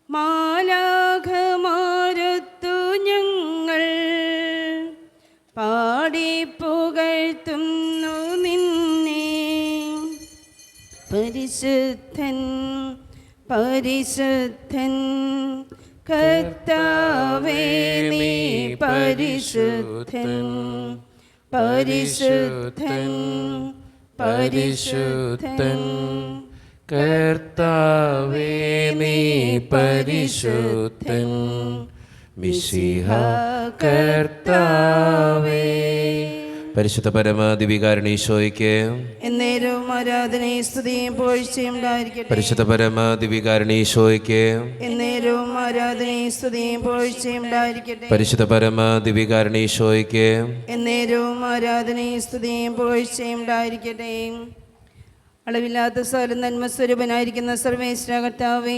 മാലാഖമാരൊത്തു ഞങ്ങൾ പാടിപ്പുകഴ്ത്തുന്നു നിന്നെ. പരിശുദ്ധൻ പരിശുദ്ധൻ കർത്താവേ നീ പരിശുദ്ധൻ. പരിശുദ്ധൻ പരിശുദ്ധൻ കർത്താവേ നീ പരിശുദ്ധൻ. മിശിഹ കർത്താവേ. പരിശുദ്ധ പരമാദിവികാരണീശോയ്ക്ക് എന്നേരവും ആരാധനയും സ്തുതിയും പുകഴ്ചയും ഉണ്ടായിരിക്കട്ടെ. പരിശുദ്ധ പരമാദിവികാരണീശോയ്ക്ക് എന്നേരവും ആരാധനയും സ്തുതിയും പുകഴ്ചയും ഉണ്ടായിരിക്കട്ടെ. പരിശുദ്ധ പരമാദിവികാരണീശോയ്ക്ക് എന്നേരവും ആരാധനയും സ്തുതിയും പുകഴ്ചയും ഉണ്ടായിരിക്കട്ടെ. അളവില്ലാത്ത സകല നന്മ സ്വരൂപനായിരിക്കുന്ന സർവേശ്വര കർത്താവേ,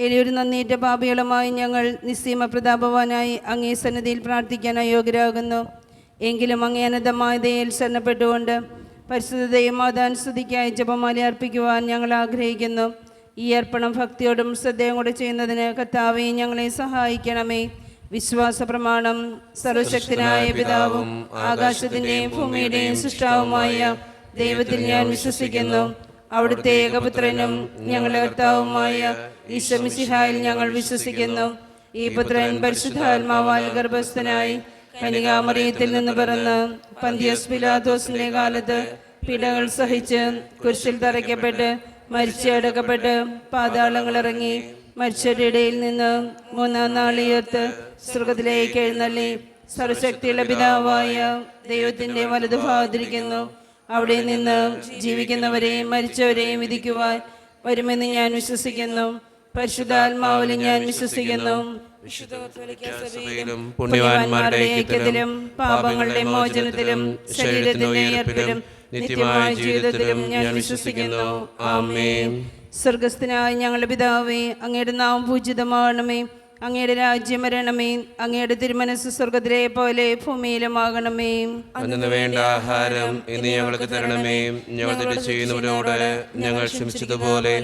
എളിയൊരു നന്ദിയേറ്റ പാപികളുമായി ഞങ്ങൾ നിസ്സീമ പ്രതാപവാനായി അങ്ങേ സന്നിധിയിൽ പ്രാർത്ഥിക്കാൻ അയോഗ്യരാകുന്നു. എങ്കിലും അങ്ങേ അനന്തമായ ദയയിൽ ശരണപ്പെട്ടുകൊണ്ട് പരിശുദ്ധതയും മാതാനുസ്തുതിക്കായി ജപമാല അർപ്പിക്കുവാൻ ഞങ്ങൾ ആഗ്രഹിക്കുന്നു. ഈ അർപ്പണം ഭക്തിയോടും ശ്രദ്ധയും കൂടെ ചെയ്യുന്നതിന് കർത്താവേ ഞങ്ങളെ സഹായിക്കണമേ. വിശ്വാസ പ്രമാണം. സർവശക്തനായ പിതാവും ആകാശത്തിൻ്റെയും ഭൂമിയുടെയും സൃഷ്ടാവുമായ ദൈവത്തിൽ ഞാൻ വിശ്വസിക്കുന്നു. അവിടുത്തെ ഏകപുത്രനും ഞങ്ങളുടെ കർത്താവുമായ ഈശോ മിശിഹായിൽ ഞങ്ങൾ വിശ്വസിക്കുന്നു. ഈ പുത്രൻ പരിശുദ്ധാത്മാവാൽ ഗർഭസ്ഥനായി കന്യകാമറിയത്തിൽ നിന്ന് പിറന്ന് പന്തിയോസ് പിലാത്തോസിന്റെ കാലത്ത് പീഡകൾ സഹിച്ച് കുരിശിൽ തറയ്ക്കപ്പെട്ട് മരിച്ചടക്കപ്പെട്ട് പാതാളങ്ങളിറങ്ങി മരിച്ചവരുടെ ഇടയിൽ നിന്ന് മൂന്നാം നാൾ ഉയർത്ത് സ്വർഗ്ഗത്തിലേക്ക് എഴുന്നള്ളി സർവശക്തിയുള്ള പിതാവായ ദൈവത്തിന്റെ വലതുഭാഗത്തിരിക്കുന്നു. അവിടെ നിന്ന് ജീവിക്കുന്നവരെയും മരിച്ചവരെയും വിധിക്കുവാൻ വരുമെന്ന് ഞാൻ വിശ്വസിക്കുന്നു. പരിശുദ്ധാത്മാവിലും ഞാൻ വിശ്വസിക്കുന്നു. പുണ്യവാന്മാരുടെ ഐക്യത്തിലും പാപങ്ങളുടെ മോചനത്തിലും ശരീരത്തിന്റെ ഉയർപ്പിലും നിത്യമായ ജീവിതത്തിലും ഞാൻ വിശ്വസിക്കുന്നു. ആമേൻ. സ്വർഗസ്ഥനായ ഞങ്ങളുടെ പിതാവേ, അങ്ങയുടെ നാമം പൂജിതമാകണമേ. അങ്ങയുടെ രാജ്യം വരണമേ. അങ്ങയുടെ തിരുമനസ്സ് സ്വർഗത്തിലെ പോലെ ഭൂമിയിലുമാകണമേ. അന്നു വേണ്ട ആഹാരം ഇന്ന് ഞങ്ങൾക്ക് തരണമേ. ഞങ്ങൾ തെറ്റ് ചെയ്യുന്നവരോട് ഞങ്ങൾ ക്ഷമിച്ചതുപോലെ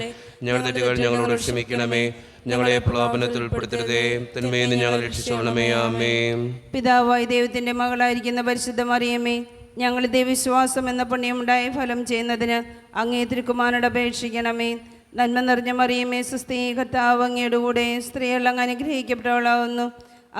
ഞങ്ങളുടെ തെറ്റുകൾ ഞങ്ങളോട് ക്ഷമിക്കണമേ. ഞങ്ങളെ പ്രലോഭനത്തിൽ ഉൾപ്പെടുത്തരുതേ, തിന്മയിൽ നിന്ന് ഞങ്ങൾ രക്ഷിച്ചോളണമേ. ആമേൻ. പിതാവായ ദൈവത്തിന്റെ മകളായിരിക്കുന്ന പരിശുദ്ധ മറിയമേ, ഞങ്ങൾ ദൈവവിശ്വാസം എന്ന പുണ്യമുണ്ടായ ഫലം ചെയ്യുന്നതിന് അങ്ങേ തിരുക്കുമാരനോട് അപേക്ഷിക്കണമേ. നന്മ നിറഞ്ഞ മറിയമേ, സ്വസ്തി, കർത്താവ് അങ്ങയുടെ കൂടെ സ്ത്രീകൾ അങ്ങ് അനുഗ്രഹിക്കപ്പെട്ടവളാവുന്നു.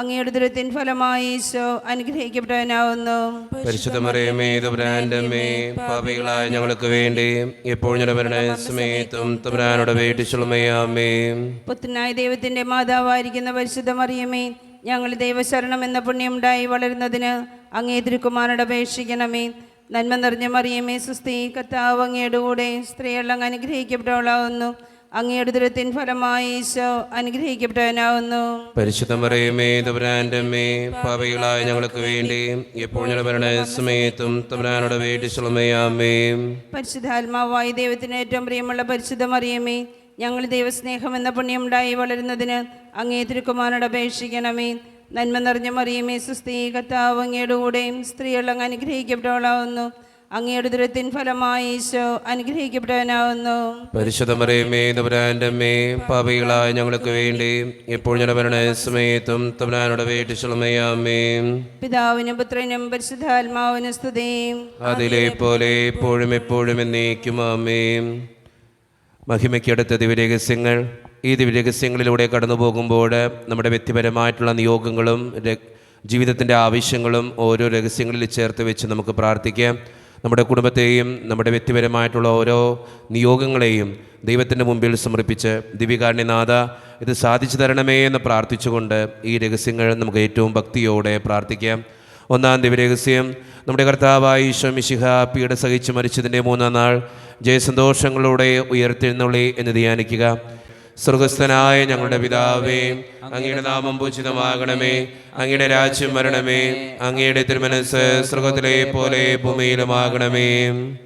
അങ്ങയുടെ ദുരിതത്തിൻ ഫലമായി ഈശോ അനുഗ്രഹിക്കപ്പെട്ടവനാവുന്നു. പരിശുദ്ധ മറിയമേ, തമ്പുരാന്റെ അമ്മേ, പാപികളായ ഞങ്ങൾക്ക് വേണ്ടി എപ്പോഴും ഞങ്ങളുടെ മരണസമയത്തും തമ്പുരാനോട് അപേക്ഷിച്ചുകൊള്ളണമേ. ആമേൻ. പുത്രനായ ദൈവത്തിന്റെ മാതാവായിരിക്കുന്ന പരിശുദ്ധ മറിയമേ, ഞങ്ങൾ ദൈവശരണം എന്ന പുണ്യമുണ്ടായി വളരുന്നതിന് അങ്ങേ തിരുക്കുമാരനോട് അപേക്ഷിക്കണമേ. നന്മ നിറഞ്ഞ മറിയമേ, സ്വസ്തി, കർത്താവ് അങ്ങയുടെ കൂടെ സ്ത്രീകൾ അങ്ങ് അനുഗ്രഹിക്കപ്പെട്ടവളാവുന്നു. അങ്ങയുടെ ദുരിതത്തിൻ ഫലമായി ഈശോ അനുഗ്രഹിക്കപ്പെട്ടവനാവുന്നു. പരിശുദ്ധ മറിയമേ, തമ്പുരാന്റെ അമ്മേ, പാപികളായ ഞങ്ങൾക്ക് വേണ്ടി എപ്പോഴും ഞങ്ങളുടെ മരണസമയത്തും തമ്പുരാനോട് അപേക്ഷിച്ചുകൊള്ളണമേ. ആമേൻ. പരിശുദ്ധാത്മാവായ ദൈവത്തിന് ഏറ്റവും പ്രിയമുള്ള പരിശുദ്ധ മറിയമേ, ഞങ്ങൾ ദൈവസ്നേഹം എന്ന പുണ്യമുണ്ടായി വളരുന്നതിന് അങ്ങേ തിരുക്കുമാരനോട് അപേക്ഷിക്കണമേ. നന്മ നിറഞ്ഞ മറിയമേ, സ്വസ്തി, കർത്താവ് അങ്ങയുടെ കൂടെ സ്ത്രീകൾ അങ്ങ് അനുഗ്രഹിക്കപ്പെട്ടവളാവുന്നു. അങ്ങയുടെ ദുരിതത്തിൻ ഫലമായി ഈശോ അനുഗ്രഹിക്കപ്പെട്ടവനാവുന്നു. പരിശുദ്ധ മറിയമേ, തമ്പുരാന്റെ അമ്മേ, പാപികളായ ഞങ്ങൾക്ക് വേണ്ടി എപ്പോഴും ഞങ്ങളുടെ മരണസമയത്തും തമ്പുരാനോട് അപേക്ഷിച്ചുകൊള്ളണമേ. ആമേൻ. പിതാവിനും പുത്രനും പരിശുദ്ധാത്മാവിനും സ്തുതി. അതിലെ പോലെ എപ്പോഴും എപ്പോഴും എന്നേക്കും. ആമേൻ. മഹിമയ്ക്കടുത്ത ദിവ്യരഹസ്യങ്ങൾ. ഈ ദിവ്യരഹസ്യങ്ങളിലൂടെ കടന്നു പോകുമ്പോൾ നമ്മുടെ വ്യക്തിപരമായിട്ടുള്ള നിയോഗങ്ങളും ജീവിതത്തിൻ്റെ ആവശ്യങ്ങളും ഓരോ രഹസ്യങ്ങളിൽ ചേർത്ത് വെച്ച് നമുക്ക് പ്രാർത്ഥിക്കാം. നമ്മുടെ കുടുംബത്തെയും നമ്മുടെ വ്യക്തിപരമായിട്ടുള്ള ഓരോ നിയോഗങ്ങളെയും ദൈവത്തിൻ്റെ മുമ്പിൽ സമർപ്പിച്ച് ദിവ്യകാരുണ്യനാഥ ഇത് സാധിച്ചു തരണമേ എന്ന് പ്രാർത്ഥിച്ചുകൊണ്ട് ഈ രഹസ്യങ്ങൾ നമുക്ക് ഏറ്റവും ഭക്തിയോടെ പ്രാർത്ഥിക്കാം. ഒന്നാം ദിവ്യരഹസ്യം. നമ്മുടെ കർത്താവായ ഈശോ മിശിഹ പീഡ സഹിച്ച് മരിച്ചതിൻ്റെ 3-ാം നാൾ ജയസന്തോഷങ്ങളോടെ ഉയർത്തെഴുന്നള്ളി എന്ന് ധ്യാനിക്കുക. സ്വർഗസ്ഥനായ ഞങ്ങളുടെ പിതാവേ, അങ്ങയുടെ നാമം പൂജിതമാകണമേ. അങ്ങയുടെ രാജ്യം വരണമേ. അങ്ങയുടെ തിരുമനസ്സ് സ്വർഗത്തിലെ പോലെ ഭൂമിയിലുമാകണമേ.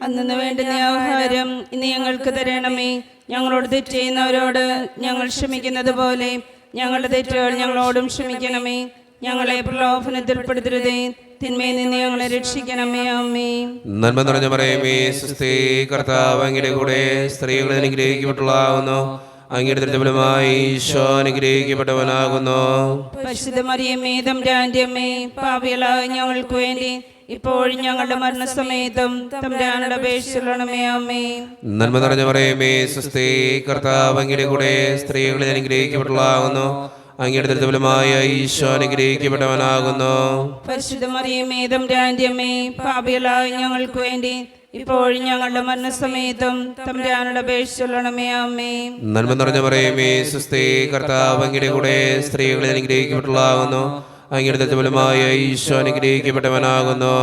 അന്നു വേണ്ടുന്ന ആഹാരം ഇന്ന് ഞങ്ങൾക്ക് തരണമേ. ഞങ്ങളോട് തെറ്റ് ചെയ്യുന്നവരോട് ഞങ്ങൾ ക്ഷമിക്കുന്നത് പോലെ ഞങ്ങളുടെ തെറ്റുകൾ ഞങ്ങളോടും ക്ഷമിക്കണമേ. ഞങ്ങളെ പ്രലോഭനത്തിൽ പെടുത്തരുതേ, തിന്മയിൽ നിന്ന് ഞങ്ങളെ രക്ഷിക്കണമേ. ആമേൻ. നന്മ നിറഞ്ഞ മറിയമേ, സ്വസ്തി, കർത്താവ് അങ്ങയുടെ കൂടെ സ്ത്രീകൾ അനുഗ്രഹിക്കപ്പെട്ടവളാകുന്നു. അങ്ങയുടെ ദുരിതഫലമായി ഈശോ അനുഗ്രഹിക്കപ്പെട്ടവനാകുന്നു. പരിശുദ്ധ മറിയമേ തമ്പുരാന്റെ അമ്മേ, പാപികളായ ഞങ്ങൾക്ക് വേണ്ടി ഇപ്പോഴും ഞങ്ങളുടെ മരണസമയത്തും തമ്പുരാനോട് അപേക്ഷിച്ചുകൊള്ളണമേ. ആമേൻ. നന്മ നിറഞ്ഞ മറിയമേ സ്വസ്തി, കർത്താവ് അങ്ങയുടെ കൂടെ സ്ത്രീകളിൽ അനുഗ്രഹിക്കപ്പെട്ടവളാകുന്നു. അങ്ങയുടെ ദുരിതഫലമായ ഈശോ അനുഗ്രഹിക്കപ്പെട്ടവനാകുന്നു. പരിശുദ്ധ മറിയമേ തമ്പുരാന്റെ അമ്മേ, പാപികളായ ഞങ്ങൾക്ക് വേണ്ടി ഇപ്പോഴും ഞങ്ങളുടെ മരണസമയത്തും തമ്പുരാനോട് അപേക്ഷിച്ചുകൊള്ളണമേ. ആമേൻ. നന്മ നിറഞ്ഞ മറിയമേ സ്വസ്തി, കർത്താവ് അങ്ങയുടെ കൂടെ സ്ത്രീകളിൽ അനുഗ്രഹിക്കപ്പെട്ടവളാകുന്നു. അങ്ങയുടെ ദുരിതഫലമായ ഈശോ അനുഗ്രഹിക്കപ്പെട്ടവനാകുന്നു.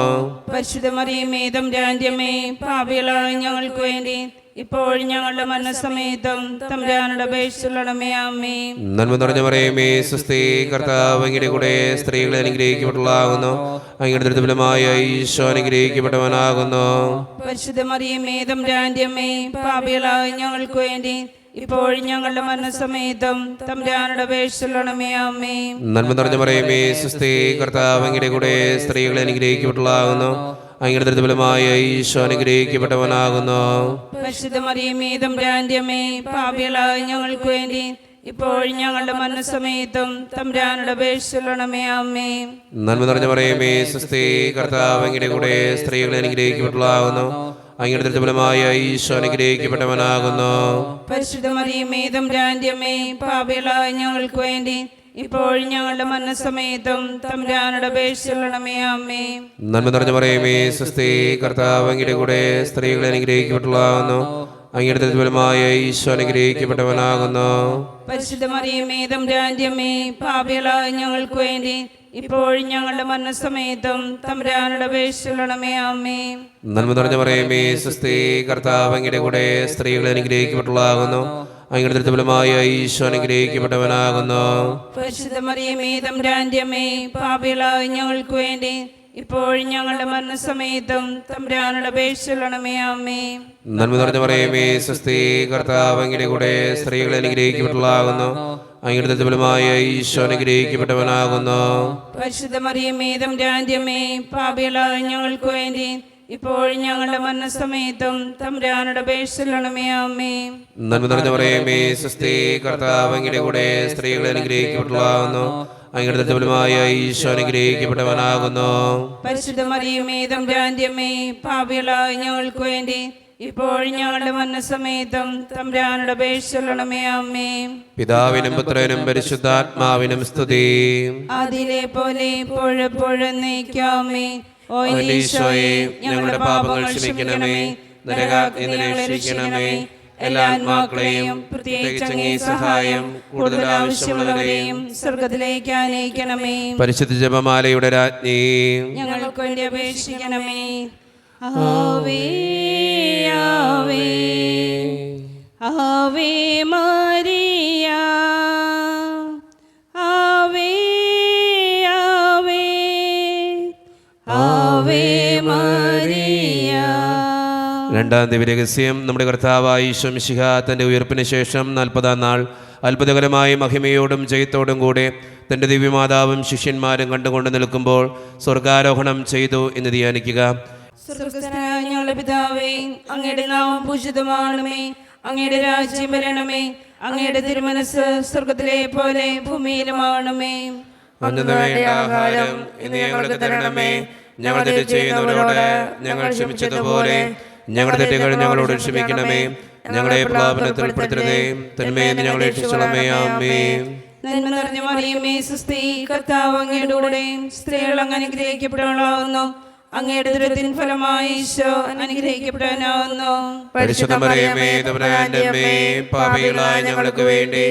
പരിശുദ്ധ മറിയമേ തമ്പുരാന്റെ അമ്മേ, പാപികളായ ഞങ്ങൾക്ക് വേണ്ടി ഇപ്പോഴും ഞങ്ങളുടെ മരണസമയത്തും തമ്പുരാനോട് അപേക്ഷിച്ചുകൊള്ളണമേ. ആമേൻ. നന്മ നിറഞ്ഞ മറിയമേ സ്വസ്തി, കർത്താവ് അങ്ങയുടെ കൂടെ സ്ത്രീകളിൽ അനുഗ്രഹിക്കപ്പെട്ടവളാകുന്നു. അങ്ങയുടെ ദുരിതഫലമായ ഈശോ അനുഗ്രഹിക്കപ്പെട്ടവനാകുന്നു. പരിശുദ്ധ മറിയമേ തമ്പുരാന്റെ അമ്മേ, പാപികളായ ഞങ്ങൾക്ക് വേണ്ടി ഇപ്പോഴും ഞങ്ങളുടെ മരണസമയത്തും തമ്പുരാനോട് അപേക്ഷിച്ചുകൊള്ളണമേ. ആമേൻ. നന്മ നിറഞ്ഞ മറിയമേ സ്വസ്തി, കർത്താവ് അങ്ങയുടെ കൂടെ സ്ത്രീകളിൽ അനുഗ്രഹിക്കപ്പെട്ടവളാകുന്നു. അങ്ങയുടെ ദുരിതഫലമായ ഈശോ അനുഗ്രഹിക്കപ്പെട്ടവനാകുന്നു. പരിശുദ്ധ മറിയമേ തമ്പുരാന്റെ അമ്മേ, പാപികളായ ഞങ്ങൾക്ക് വേണ്ടി ഇപ്പോഴും ഞങ്ങളുടെ മരണസമയത്തും തമ്പുരാനോട് അപേക്ഷിച്ചുകൊള്ളണമേ. ആമേൻ. നന്മ നിറഞ്ഞ മറിയമേ സ്വസ്തി, കർത്താവ് അങ്ങയുടെ കൂടെ സ്ത്രീകളിൽ അനുഗ്രഹിക്കപ്പെട്ടവളാകുന്നു. അങ്ങയുടെ ദുരിതഫലമായ ഈശോ അനുഗ്രഹിക്കപ്പെട്ടവനാകുന്നു. പരിശുദ്ധ മറിയമേ തമ്പുരാന്റെ അമ്മേ, പാപികളായ ഞങ്ങൾക്ക് വേണ്ടി ഇപ്പോഴും ഞങ്ങളുടെ മരണസമയത്തും തമ്പുരാനോട് അപേക്ഷിച്ചുകൊള്ളണമേ. ആമേൻ. നന്മ നിറഞ്ഞ മറിയമേ സ്വസ്തി, കർത്താവ് അങ്ങയുടെ കൂടെ സ്ത്രീകളിൽ അനുഗ്രഹിക്കപ്പെട്ടവളാകുന്നു. അങ്ങയുടെ ദുരിതഫലമായ ഈശോ അനുഗ്രഹിക്കപ്പെട്ടവനാകുന്നു. പരിശുദ്ധ മറിയമേ തമ്പുരാന്റെ അമ്മേ, പാപികളായ ഞങ്ങൾക്ക് വേണ്ടി ഇപ്പോഴും ഞങ്ങളുടെ മരണസമയത്തും തമ്പുരാനോട് അപേക്ഷിച്ചുകൊള്ളണമേ. ആമേൻ. നന്മ നിറഞ്ഞ മറിയമേ സ്വസ്തി, കർത്താവ് അങ്ങയുടെ കൂടെ സ്ത്രീകളിൽ അനുഗ്രഹിക്കപ്പെട്ടവളാകുന്നു. അങ്ങയുടെ ദുരിതഫലമായ ഈശോ അനുഗ്രഹിക്കപ്പെട്ടവനാകുന്നു. പരിശുദ്ധ മറിയമേ തമ്പുരാന്റെ അമ്മേ, പാപികളായ ഞങ്ങൾക്ക് വേണ്ടി ഇപ്പോഴും ഞങ്ങളുടെ മരണസമയത്തും തമ്പുരാനോട് അപേക്ഷിച്ചുകൊള്ളണമേ. ആമേൻ. നന്മ നിറഞ്ഞ മറിയമേ സ്വസ്തി, കർത്താവ് അങ്ങയുടെ കൂടെ സ്ത്രീകളിൽ അനുഗ്രഹിക്കപ്പെട്ടവളാകുന്നു. അങ്ങയുടെ ദുരിതഫലമായ ഈശോ അനുഗ്രഹിക്കപ്പെട്ടവനാകുന്നു. പരിശുദ്ധ മറിയമേ തമ്പുരാന്റെ അമ്മേ, പാപികളായ ഞങ്ങൾക്ക് വേണ്ടി ഇപ്പോഴും ഞങ്ങളുടെ മരണസമയത്തും തമ്പുരാനോട് അപേക്ഷിച്ചുകൊള്ളണമേ. ആമേൻ. നന്മ നിറഞ്ഞ മറിയമേ സ്വസ്തി, കർത്താവ് അങ്ങയുടെ കൂടെ സ്ത്രീകളിൽ അനുഗ്രഹിക്കപ്പെട്ടവളാകുന്നു. അങ്ങയുടെ ദുരിതഫലമായ ഈശോ അനുഗ്രഹിക്കപ്പെട്ടവനാകുന്നു. പരിശുദ്ധ മറിയമേ തമ്പുരാന്റെ അമ്മേ, പാപികളായ ഞങ്ങൾക്ക് വേണ്ടി ഇപ്പോഴും ഞങ്ങളുടെ മരണസമയത്തും തമ്പുരാനോട് അപേക്ഷിച്ചുകൊള്ളണമേ. ആമേൻ. പിതാവിനും പുത്രനും പരിശുദ്ധാത്മാവിനും സ്തുതി. ആദിയിലെ പോലെ ഇപ്പോഴെപ്പോഴും എന്നേക്കുമേ. ഓ ഈശോയെ, ഞങ്ങളുടെ പാപങ്ങൾ ക്ഷമിക്കണമേ, നരകാഗ്നിയിൽ നിന്ന് രക്ഷിക്കണമേ. എല്ലാ ആത്മാക്കളെയും പ്രത്യേകിച്ച് അങ്ങേ സഹായം കൂടുതൽ ആവശ്യമുള്ളവരെയും സ്വർഗത്തിലേക്ക് ആനയിക്കണമേ. പരിശുദ്ധ ജപമാലയുടെ രാജ്ഞി, ഞങ്ങൾക്ക് വേണ്ടി അപേക്ഷിക്കണമേ. ആവേ ആവേ ആവേ മരിയ, ആവേ ആവേ ആവേ മരിയ. രണ്ടാം ദിവ്യരഹസ്യം. നമ്മുടെ കർത്താവായ ഈശോ മിശിഹ തൻ്റെ ഉയർപ്പിന് ശേഷം 40-ാം നാൾ അത്ഭുതകരമായ മഹിമയോടും ജയത്തോടും കൂടെ തൻ്റെ ദിവ്യമാതാവും ശിഷ്യന്മാരും കണ്ടുകൊണ്ട് നിൽക്കുമ്പോൾ സ്വർഗാരോഹണം ചെയ്തു എന്ന് ധ്യാനിക്കുക. സ്വർഗ്ഗസ്ഥനായ ഞങ്ങളുടെ പിതാവേ, അങ്ങയുടെ നാമം പൂജിതമാണമേ. അങ്ങയുടെ രാജ്യം വരണമേ. അങ്ങയുടെ തിരുമനസ് സ്വർഗത്തിലെ പോലെ ഭൂമിയിലുമാണമേ. അന്നു വേണ്ട ആഹാരം ഇന്ന് ഞങ്ങൾക്ക് തരണമേ. ഞങ്ങൾ തെറ്റ് ചെയ്യുന്നവരോട് ഞങ്ങൾ ക്ഷമിച്ചതുപോലെ ഞങ്ങളുടെ തെറ്റുകൾ ഞങ്ങളോട് ക്ഷമിക്കണമേ. ഞങ്ങളെ പ്രലോഭനത്തിൽ ഉൾപ്പെടുത്തരുതേ, തിന്മയിൽ നിന്ന് ഞങ്ങളെ രക്ഷിക്കണമേ. ആമേൻ. നന്മ നിറഞ്ഞ മറിയമേ സുസ്തി, കർത്താവ് അങ്ങയുടെ കൂടെ സ്ത്രീകൾ അങ്ങ് അനുഗ്രഹിക്കപ്പെട്ടവളാവുന്നു. അങ്ങയുടെ ദുരിതത്തിൻ ഫലമായി ഈശോ അനുഗ്രഹിക്കപ്പെടാനാവുന്നു. പരിശുദ്ധ മറിയമേ തമ്പുരാന്റെ അമ്മേ, പാപികളായ ഞങ്ങൾക്ക് വേണ്ടി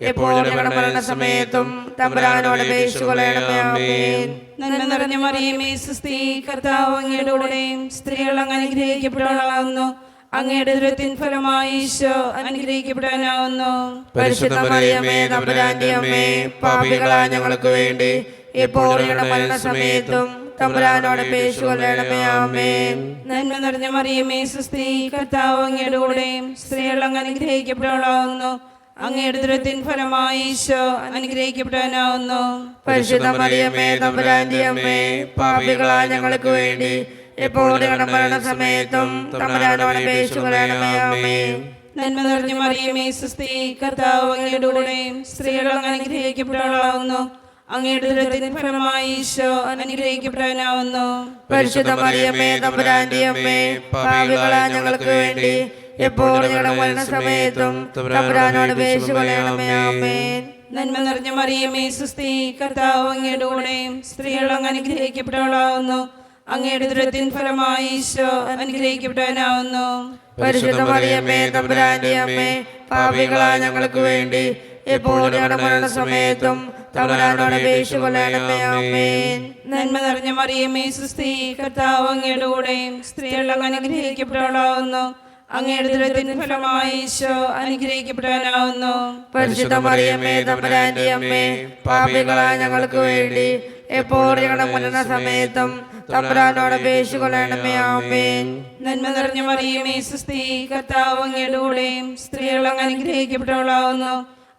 എപ്പോഴും മരണസമയത്തും തമ്പുരാനോട് അപേക്ഷിച്ചുകൊള്ളണമേ. ആമേൻ. നന്മ നിറഞ്ഞ മറിയമേ സുസ്തി, കർത്താവ് അങ്ങയുടെ കൂടെ സ്ത്രീകൾ അങ്ങ് അനുഗ്രഹിക്കപ്പെട്ടവളാവുന്നു. അങ്ങയുടെ ദുരിതത്തിൻ ഫലമായി ഈശോ അനുഗ്രഹിക്കപ്പെടാനാവുന്നു. പരിശുദ്ധ മറിയമേ തമ്പുരാന്റെ അമ്മേ, പാപികളായ ഞങ്ങൾക്ക് വേണ്ടി എപ്പോഴും മരണസമയത്തും തമ്പുരാനോട് അപേക്ഷിച്ചുകൊള്ളണമേ. ആമേൻ. നന്മ നിറഞ്ഞ മറിയമേ സുസ്തി, കർത്താവ് അങ്ങയുടെ കൂടെ സ്ത്രീകൾ അങ്ങ് അനുഗ്രഹിക്കപ്പെട്ടവളാവുന്നു. അങ്ങയുടെ ദുരിതത്തിൻ ഫലമായി ഈശോ അനുഗ്രഹിക്കപ്പെടാനാവുന്നു. പരിശുദ്ധ മറിയമേ തമ്പുരാന്റെ അമ്മേ, പാപികളായ ഞങ്ങൾക്ക് വേണ്ടി എപ്പോഴും മരണസമയത്തും തമ്പുരാനോട് അപേക്ഷിച്ചുകൊള്ളണമേ. ആമേൻ. നന്മ നിറഞ്ഞ മറിയമേ സുസ്ഥി, കർത്താവ് അങ്ങയുടെ കൂടെ സ്ത്രീകൾ അങ്ങ് അനുഗ്രഹിക്കപ്പെട്ടവളാവുന്നു. അങ്ങയുടെ ഉദരത്തിൻ ഫലമായി ഈശോ അനുഗ്രഹിക്കപ്പെട്ടവനാവുന്നു. പരിശുദ്ധ മറിയമേ തമ്പുരാന്റെ അമ്മേ, പാപികളായ ഞങ്ങൾക്ക് വേണ്ടി എപ്പോഴും ഞങ്ങളുടെ മരണസമയത്തും തമ്പുരാനോട് അപേക്ഷിച്ചുകൊള്ളണമേ. ആമേൻ. നന്മ നിറഞ്ഞ മറിയമേ സുസ്ഥി, കർത്താവ് അങ്ങയുടെ കൂടെ സ്ത്രീകൾ അങ്ങ് അനുഗ്രഹിക്കപ്പെട്ടവളാവുന്നു. അങ്ങയുടെ ഉദരത്തിൻ ഫലമായി ഈശോ അനുഗ്രഹിക്കപ്പെട്ടവനാവുന്നു. പരിശുദ്ധ മറിയമേ തമ്പുരാന്റെ അമ്മേ, പാപികളായ ഞങ്ങൾക്ക് വേണ്ടി എപ്പോഴും ഞങ്ങളുടെ മരണസമയത്തും തമ്പുരാനോട് അപേക്ഷിച്ചുകൊള്ളണമേ. ആമേൻ. നന്മ നിറഞ്ഞ മറിയമേ സുസ്ഥി, കർത്താവ് അങ്ങയുടെ കൂടെ സ്ത്രീകൾ അങ്ങ് അനുഗ്രഹിക്കപ്പെട്ടവളാവുന്നു. അങ്ങയുടെ ഉദരത്തിൻ ഫലമായി ഈശോ അനുഗ്രഹിക്കപ്പെട്ടവനാവുന്നു. പരിശുദ്ധ മറിയമേ തമ്പുരാന്റെ അമ്മേ, പാപികളായ ഞങ്ങൾക്ക് വേണ്ടി എപ്പോഴും ഞങ്ങളുടെ മരണസമയത്തും തമ്പുരാനോട് അപേക്ഷിച്ചുകൊള്ളണമേ. ആമേൻ. നന്മ നിറഞ്ഞ മറിയമേ സുസ്ഥി, കർത്താവ് അങ്ങയുടെ കൂടെ സ്ത്രീകൾ അങ്ങ് അനുഗ്രഹിക്കപ്പെട്ടവളാവുന്നു.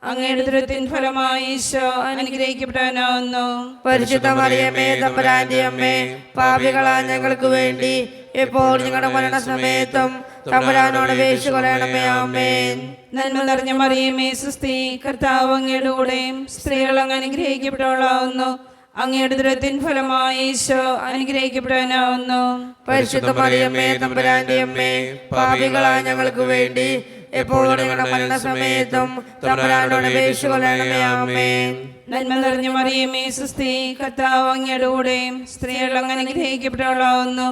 അങ്ങയുടെ ഉദരത്തിൻ ഫലമായി ഈശോ അനുഗ്രഹിക്കപ്പെട്ടവനാവുന്നു. പരിശുദ്ധ മറിയമേ തമ്പുരാന്റെ അമ്മേ, പാപികളായ ഞങ്ങൾക്ക് വേണ്ടി എപ്പോഴും ഞങ്ങളുടെ മരണസമയത്തും തമ്പുരാനോട് അപേക്ഷിച്ചുകൊള്ളണമേ. ആമേൻ. നന്മ നിറഞ്ഞ മറിയമേ സുസ്ഥി, കർത്താവ് അങ്ങയുടെ കൂടെ സ്ത്രീകൾ അങ്ങ് അനുഗ്രഹിക്കപ്പെട്ടവളാവുന്നു. അങ്ങയുടെ ഉദരത്തിൻ ഫലമായി ഈശോ അനുഗ്രഹിക്കപ്പെട്ടവനാവുന്നു. പരിശുദ്ധ മറിയമേ തമ്പുരാന്റെ അമ്മേ, പാപികളായ ഞങ്ങൾക്ക് വേണ്ടി എപ്പോഴും ഞങ്ങളുടെ മരണസമയത്തും തമ്പുരാനോട് അപേക്ഷിച്ചുകൊള്ളണമേ. ആമേൻ. നന്മ നിറഞ്ഞ മറിയമേ സുസ്ഥി, കർത്താവ് അങ്ങയുടെ കൂടെ സ്ത്രീകൾ അങ്ങ് അനുഗ്രഹിക്കപ്പെട്ടവളാവുന്നു.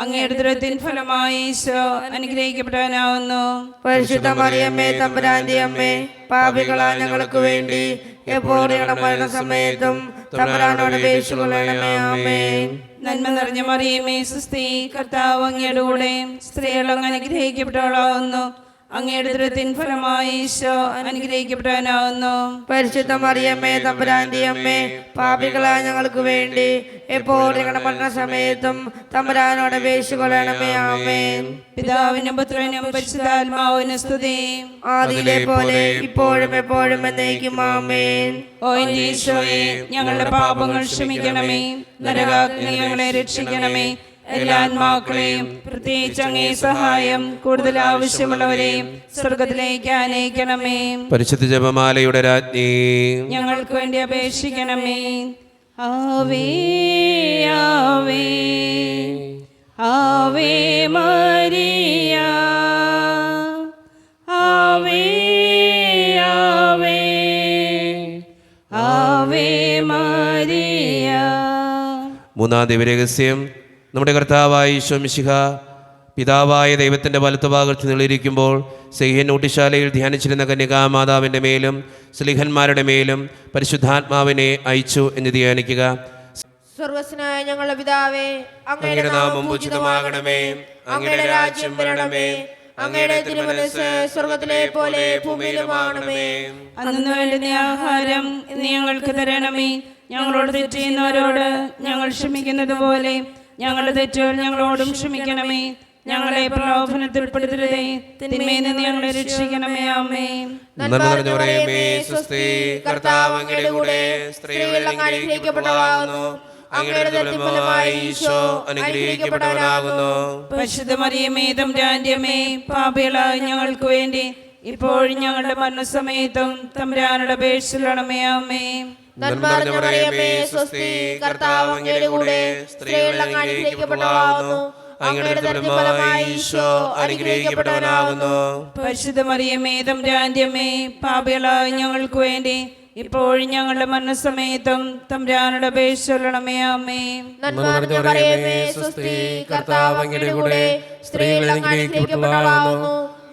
അങ്ങയുടെ ഉദരത്തിൻ ഫലമായി ഈശോ അനുഗ്രഹിക്കപ്പെട്ടവനാവുന്നു. പരിശുദ്ധ മറിയമേ തമ്പുരാന്റെ അമ്മേ, പാപികളായ ഞങ്ങൾക്ക് വേണ്ടി എപ്പോഴും ഞങ്ങളുടെ മരണസമയത്തും തമ്പുരാനോട് അപേക്ഷിച്ചുകൊള്ളണമേ. ആമേൻ. നന്മ നിറഞ്ഞ മറിയമേ സുസ്ഥി, കർത്താവ് അങ്ങയുടെ കൂടെ സ്ത്രീകൾ അങ്ങ് അനുഗ്രഹിക്കപ്പെട്ടവളാവുന്നു. അങ്ങയുടെ ഉദരത്തിൻ ഫലമായി ഈശോ അനുഗ്രഹിക്കപ്പെട്ടവനാവുന്നു. പരിശുദ്ധ മറിയമേ തമ്പുരാന്റെ അമ്മേ, പാപികളായ ഞങ്ങൾക്ക് വേണ്ടി എപ്പോഴും ഞങ്ങളുടെ മരണസമയത്തും തമ്പുരാനോട് അപേക്ഷിച്ചുകൊള്ളണമേ. ആമേൻ. പിതാവിനും പുത്രനും പരിശുദ്ധാത്മാവിനും സ്തുതി. ആദിയിലെ പോലെ ഇപ്പോഴും എപ്പോഴും എന്നേക്കും. ആമേൻ. ഓ എന്റെ ഈശോയെ, ഞങ്ങളുടെ പാപങ്ങൾ ക്ഷമിക്കണമേ. നരകാഗ്നി ഞങ്ങളെ രക്ഷിക്കണമേ. എല്ലാ ആത്മാക്കളെയും പ്രത്യേകിച്ച് അങ്ങേ സഹായം കൂടുതൽ ആവശ്യമുള്ളവരെയും സ്വർഗത്തിലേക്ക് ആനയിക്കണമേ. പരിശുദ്ധ ജപമാലയുടെ രാജ്ഞി, ഞങ്ങൾക്ക് വേണ്ടി അപേക്ഷിക്കണമേ. ആവേ ആവേ ആവേ മരിയ, ആവേ ആവേ ആവേ മരിയ. മൂന്നാം ദിവ്യരഹസ്യം, നമ്മുടെ കർത്താവായ ഈശോ മിശിഹ പിതാവായ ദൈവത്തിൻ്റെ വലത്തുഭാഗത്ത് നിളിരിക്കുമ്പോൾ സെയ്ഹനൂട്ടിശാലയിൽ ധ്യാനിച്ചിരുന്ന കന്യകാമാതാവിൻ്റെ മേലും സ്ലീഹന്മാരുടെ മേലും പരിശുദ്ധാത്മാവിനെ അയച്ചു എന്ന് ധ്യാനിക്കുക. സ്വർഗ്ഗസ്നായ ഞങ്ങളുടെ പിതാവേ, അങ്ങയുടെ നാമം പൂജിതമാകണമേ. അങ്ങയുടെ രാജ്യം വരണമേ. അങ്ങയുടെ തിരുമനസ്സ് സ്വർഗ്ഗത്തിലെ പോലെ ഭൂമിയിലുമാകണമേ. അന്നു വേണ്ടുന്ന ആഹാരം ഇന്ന് ഞങ്ങൾക്ക് തരണമേ. ഞങ്ങളോട് തെറ്റ് ചെയ്യുന്നവരോട് ഞങ്ങൾ ക്ഷമിക്കുന്നത് പോലെ ഞങ്ങളുടെ തെറ്റുകൾ ഞങ്ങളോടും ക്ഷമിക്കണമേ. ഞങ്ങളെ പ്രലോഭനത്തിൽ ഉൾപ്പെടുത്തരുതേ, തിന്മയിൽ നിന്ന് ഞങ്ങളെ രക്ഷിക്കണമേ. ആമേൻ. നന്മ നിറഞ്ഞ മറിയമേ, സ്വസ്തി, കർത്താവ് അങ്ങയുടെ കൂടെ സ്ത്രീകളിൽ അനുഗ്രഹിക്കപ്പെട്ടവളാകുന്നു. അങ്ങയുടെ ഫലമായി ഈശോ അനുഗ്രഹിക്കപ്പെട്ടവനാകുന്നു. പരിശുദ്ധ മറിയമേ തമ്പുരാന്റെ അമ്മേ, പാപികളായ ഞങ്ങൾക്ക് വേണ്ടി ഇപ്പോഴും ഞങ്ങളുടെ മരണസമയത്തും തമ്പുരാനോട് അപേക്ഷിച്ചുകൊള്ളണമേ. ആമേൻ. നന്മ നിറഞ്ഞ മറിയമേ, സ്വസ്തി, കർത്താവ് അങ്ങയുടെ കൂടെ സ്ത്രീകളിൽ അനുഗ്രഹിക്കപ്പെട്ടവളാകുന്നു. അങ്ങയുടെ ഫലമായി ഈശോ അനുഗ്രഹിക്കപ്പെട്ടവനാകുന്നു. പരിശുദ്ധ മറിയമേ തമ്പുരാന്റെ അമ്മേ, പാപികളായ ഞങ്ങൾക്ക് വേണ്ടി ഇപ്പോഴും ഞങ്ങളുടെ മരണസമയത്തും തമ്പുരാനോട് അപേക്ഷിച്ചുകൊള്ളണമേ. ആമേൻ. നന്മ നിറഞ്ഞ മറിയമേ, സ്വസ്തി, കർത്താവ് അങ്ങയുടെ കൂടെ സ്ത്രീകളിൽ അനുഗ്രഹിക്കപ്പെട്ടവളാകുന്നു.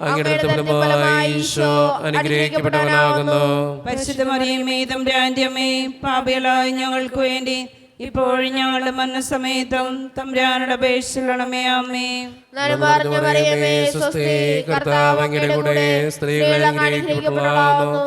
അങ്ങയുടെ ഫലമായി ഈശോ അനുഗ്രഹിക്കപ്പെട്ടവനാകുന്നു. പരിശുദ്ധ മറിയമേ തമ്പുരാന്റെ അമ്മേ, പാപികളായ ഞങ്ങൾക്ക് വേണ്ടി ഇപ്പോഴും ഞങ്ങളുടെ മരണസമയത്തും തമ്പുരാനോട് അപേക്ഷിച്ചുകൊള്ളണമേ. ആമേൻ. നന്മ നിറഞ്ഞ മറിയമേ, സ്വസ്തി, കർത്താവ് അങ്ങയുടെ കൂടെ സ്ത്രീകളിൽ അനുഗ്രഹിക്കപ്പെട്ടവളാകുന്നു.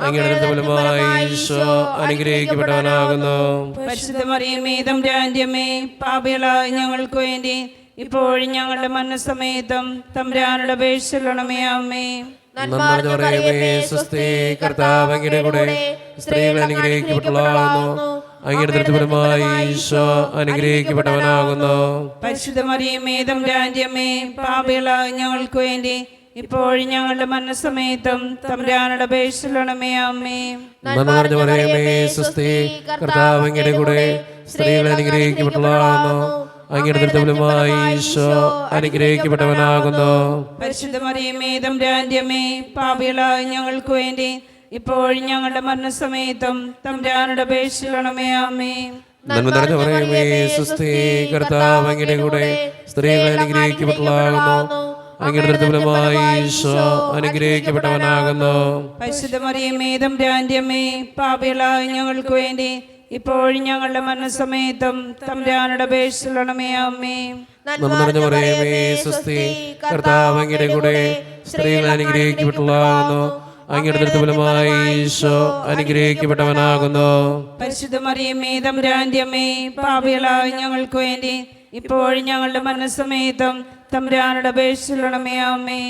അങ്ങയുടെ ഫലമായി ഈശോ അനുഗ്രഹിക്കപ്പെട്ടവനാകുന്നു. പരിശുദ്ധ മറിയമേ തമ്പുരാന്റെ അമ്മേ, പാപികളായ ഞങ്ങൾക്ക് വേണ്ടി ഇപ്പോഴും ഞങ്ങളുടെ മരണസമയത്തും തമ്പുരാനോട് അപേക്ഷിച്ചുകൊള്ളണമേ. ആമേൻ. നന്മ നിറഞ്ഞ മറിയമേ, സ്വസ്തി, കർത്താവ് അങ്ങയുടെ കൂടെ സ്ത്രീകളിൽ അനുഗ്രഹിക്കപ്പെട്ടവളാകുന്നു. അങ്ങയുടെ ഫലമായി ഈശോ അനുഗ്രഹിക്കപ്പെട്ടവനാകുന്നു. പരിശുദ്ധ മറിയമേ തമ്പുരാന്റെ അമ്മേ, പാപികളായ ഞങ്ങൾക്ക് വേണ്ടി ഇപ്പോഴും ഞങ്ങളുടെ മരണസമയത്തും തമ്പുരാനോട് അപേക്ഷിക്കണമേ. ആമേ. നന്മ നിറഞ്ഞ മറിയമേ സ്വസ്തി, കർത്താവ് അങ്ങയുടെ കൂടെ സ്ത്രീകൾ അനുഗ്രഹിക്കപ്പെട്ടവളാകുന്നു. അങ്ങയുടെ ദുരിതഫലമായി ഈശോ അനുഗ്രഹിക്കപ്പെട്ടവനാകുന്നു. പരിശുദ്ധ മറിയമേ തമ്പുരാന്റെ അമ്മേ, പാപികളായ ഞങ്ങൾക്ക് വേണ്ടി ഇപ്പോഴും ഞങ്ങളുടെ മരണസമയത്തും തമ്പുരാനോട് അപേക്ഷിക്കണമേ. ആമേ. നന്മ നിറഞ്ഞ മറിയമേ സ്വസ്തി, കർത്താവ് അങ്ങയുടെ കൂടെ സ്ത്രീകൾ അനുഗ്രഹിക്കപ്പെട്ടവളാകുന്നു. അങ്ങയുടെ ദുരിതഫലമായി ഈശോ അനുഗ്രഹിക്കപ്പെട്ടവനാകുന്നു. പരിശുദ്ധ മറിയമേ തമ്പുരാന്റെ അമ്മേ, പാപികളായ ഞങ്ങൾക്ക് വേണ്ടി ഇപ്പോഴും ഞങ്ങളുടെ മരണസമയത്തും തമ്പുരാനോട് അപേക്ഷിക്കണമേ. ആമേ. നന്മ നിറഞ്ഞ മറിയമേ സ്വസ്തി, കർത്താവ് അങ്ങയുടെ കൂടെ സ്ത്രീകൾ അനുഗ്രഹിക്കപ്പെട്ടവളാകുന്നു. അങ്ങയുടെ ദുരിതഫലമായി ഈശോ അനുഗ്രഹിക്കപ്പെട്ടവനാകുന്നു. പരിശുദ്ധ മറിയമേ തമ്പുരാന്റെ അമ്മേ, പാപികളായ ഞങ്ങൾക്ക് വേണ്ടി ഇപ്പോഴും ഞങ്ങളുടെ മരണസമയത്തും തമ്പുരാനോട് അപേക്ഷിക്കണമേ. ആമേ.